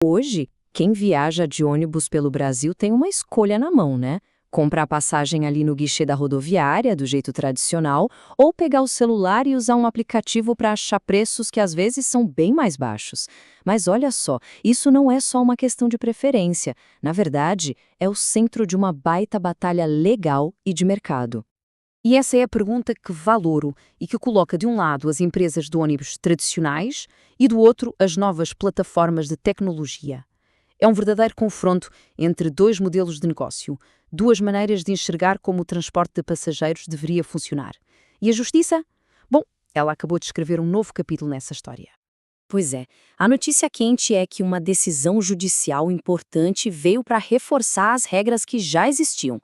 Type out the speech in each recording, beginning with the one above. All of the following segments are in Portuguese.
Hoje, quem viaja de ônibus pelo Brasil tem uma escolha na mão, né? Comprar passagem ali no guichê da rodoviária, do jeito tradicional, ou pegar o celular e usar um aplicativo para achar preços que às vezes são bem mais baixos. Mas olha só, isso não é só uma questão de preferência. Na verdade, é o centro de uma baita batalha legal e de mercado. E essa é a pergunta que valoro e que coloca de um lado as empresas de ônibus tradicionais e do outro as novas plataformas de tecnologia. É um verdadeiro confronto entre dois modelos de negócio, duas maneiras de enxergar como o transporte de passageiros deveria funcionar. E a justiça? Bom, ela acabou de escrever um novo capítulo nessa história. Pois é, a notícia quente é que uma decisão judicial importante veio para reforçar as regras que já existiam.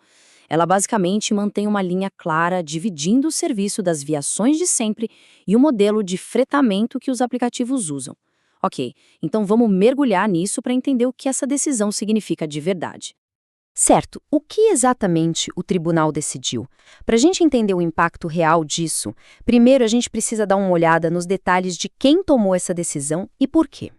Ela basicamente mantém uma linha clara dividindo o serviço das viações de sempre e o modelo de fretamento que os aplicativos usam. Ok, então vamos mergulhar nisso para entender o que essa decisão significa de verdade. Certo, o que exatamente o tribunal decidiu? Para a gente entender o impacto real disso, primeiro a gente precisa dar uma olhada nos detalhes de quem tomou essa decisão e por quê.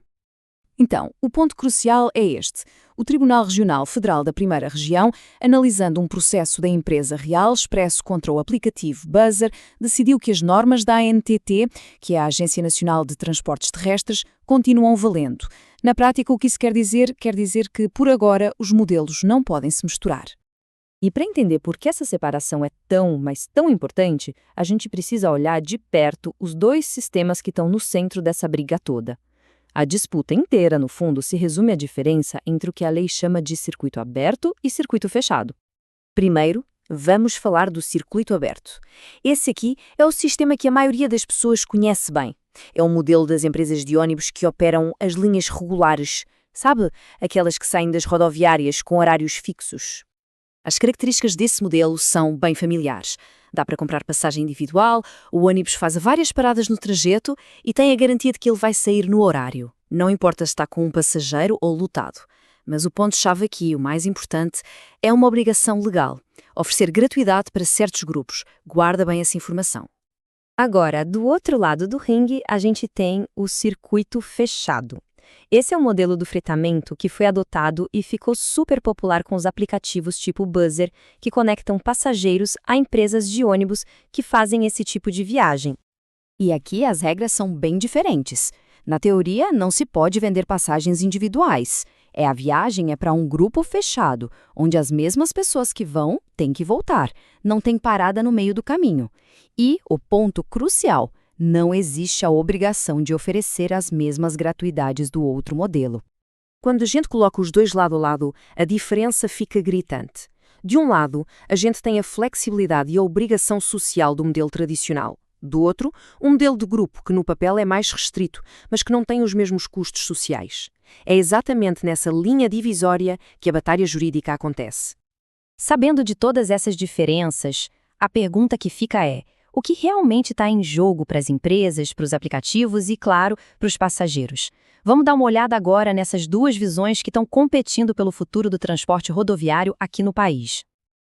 Então, o ponto crucial é este. O Tribunal Regional Federal da Primeira Região, analisando um processo da empresa Real Expresso contra o aplicativo Buzzer, decidiu que as normas da ANTT, que é a Agência Nacional de Transportes Terrestres, continuam valendo. Na prática, o que isso quer dizer que, por agora, os modelos não podem se misturar. E para entender por que essa separação é tão, mas tão importante, a gente precisa olhar de perto os dois sistemas que estão no centro dessa briga toda. A disputa inteira, no fundo, se resume à diferença entre o que a lei chama de circuito aberto e circuito fechado. Primeiro, vamos falar do circuito aberto. Esse aqui é o sistema que a maioria das pessoas conhece bem. É o modelo das empresas de ônibus que operam as linhas regulares, sabe? Aquelas que saem das rodoviárias com horários fixos. As características desse modelo são bem familiares. Dá para comprar passagem individual, o ônibus faz várias paradas no trajeto e tem a garantia de que ele vai sair no horário. Não importa se está com um passageiro ou lotado. Mas o ponto-chave aqui, o mais importante, é uma obrigação legal. Oferecer gratuidade para certos grupos. Guarda bem essa informação. Agora, do outro lado do ringue, a gente tem o circuito fechado. Esse é o modelo do fretamento que foi adotado e ficou super popular com os aplicativos tipo Buzzer, que conectam passageiros a empresas de ônibus que fazem esse tipo de viagem. E aqui as regras são bem diferentes. Na teoria, não se pode vender passagens individuais. A viagem é para um grupo fechado, onde as mesmas pessoas que vão têm que voltar. Não tem parada no meio do caminho. E o ponto crucial: não existe a obrigação de oferecer as mesmas gratuidades do outro modelo. Quando a gente coloca os dois lado a lado, a diferença fica gritante. De um lado, a gente tem a flexibilidade e a obrigação social do modelo tradicional. Do outro, um modelo de grupo que no papel é mais restrito, mas que não tem os mesmos custos sociais. É exatamente nessa linha divisória que a batalha jurídica acontece. Sabendo de todas essas diferenças, a pergunta que fica é: o que realmente está em jogo para as empresas, para os aplicativos e, claro, para os passageiros? Vamos dar uma olhada agora nessas duas visões que estão competindo pelo futuro do transporte rodoviário aqui no país.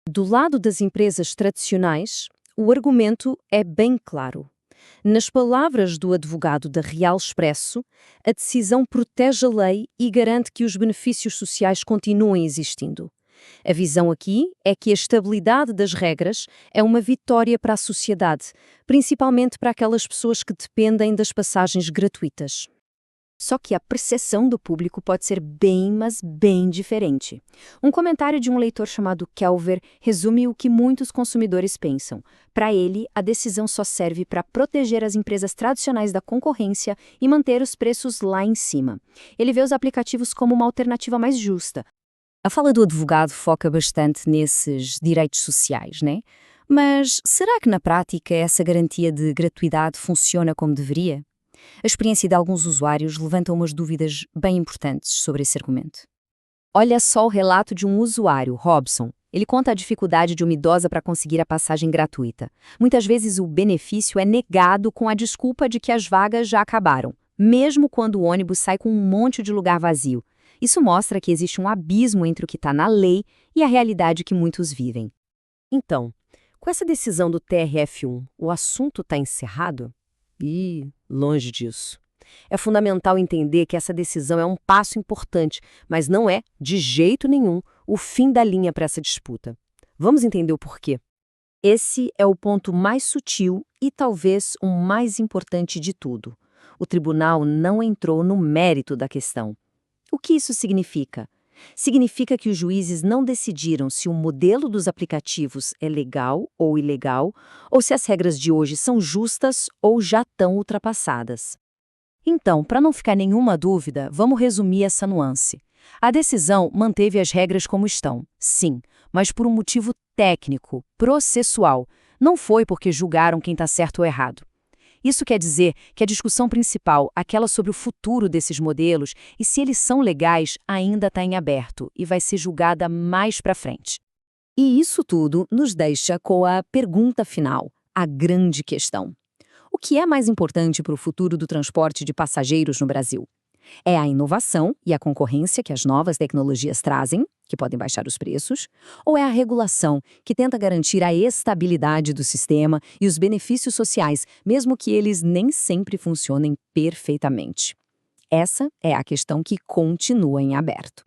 Do lado das empresas tradicionais, o argumento é bem claro. Nas palavras do advogado da Real Expresso, a decisão protege a lei e garante que os benefícios sociais continuem existindo. A visão aqui é que a estabilidade das regras é uma vitória para a sociedade, principalmente para aquelas pessoas que dependem das passagens gratuitas. Só que a percepção do público pode ser bem, mas bem diferente. Um comentário de um leitor chamado Kelver resume o que muitos consumidores pensam. Para ele, a decisão só serve para proteger as empresas tradicionais da concorrência e manter os preços lá em cima. Ele vê os aplicativos como uma alternativa mais justa. A fala do advogado foca bastante nesses direitos sociais, né? Mas será que na prática essa garantia de gratuidade funciona como deveria? A experiência de alguns usuários levanta umas dúvidas bem importantes sobre esse argumento. Olha só o relato de um usuário, Robson. Ele conta a dificuldade de uma idosa para conseguir a passagem gratuita. Muitas vezes o benefício é negado com a desculpa de que as vagas já acabaram, mesmo quando o ônibus sai com um monte de lugar vazio. Isso mostra que existe um abismo entre o que está na lei e a realidade que muitos vivem. Então, com essa decisão do TRF1, o assunto está encerrado? Longe disso. É fundamental entender que essa decisão é um passo importante, mas não é, de jeito nenhum, o fim da linha para essa disputa. Vamos entender o porquê. Esse é o ponto mais sutil e talvez o mais importante de tudo. O tribunal não entrou no mérito da questão. O que isso significa? Significa que os juízes não decidiram se o modelo dos aplicativos é legal ou ilegal, ou se as regras de hoje são justas ou já estão ultrapassadas. Então, para não ficar nenhuma dúvida, vamos resumir essa nuance. A decisão manteve as regras como estão, sim, mas por um motivo técnico, processual. Não foi porque julgaram quem está certo ou errado. Isso quer dizer que a discussão principal, aquela sobre o futuro desses modelos e se eles são legais, ainda está em aberto e vai ser julgada mais para frente. E isso tudo nos deixa com a pergunta final, a grande questão. O que é mais importante para o futuro do transporte de passageiros no Brasil? É a inovação e a concorrência que as novas tecnologias trazem, que podem baixar os preços, ou é a regulação, que tenta garantir a estabilidade do sistema e os benefícios sociais, mesmo que eles nem sempre funcionem perfeitamente? Essa é a questão que continua em aberto.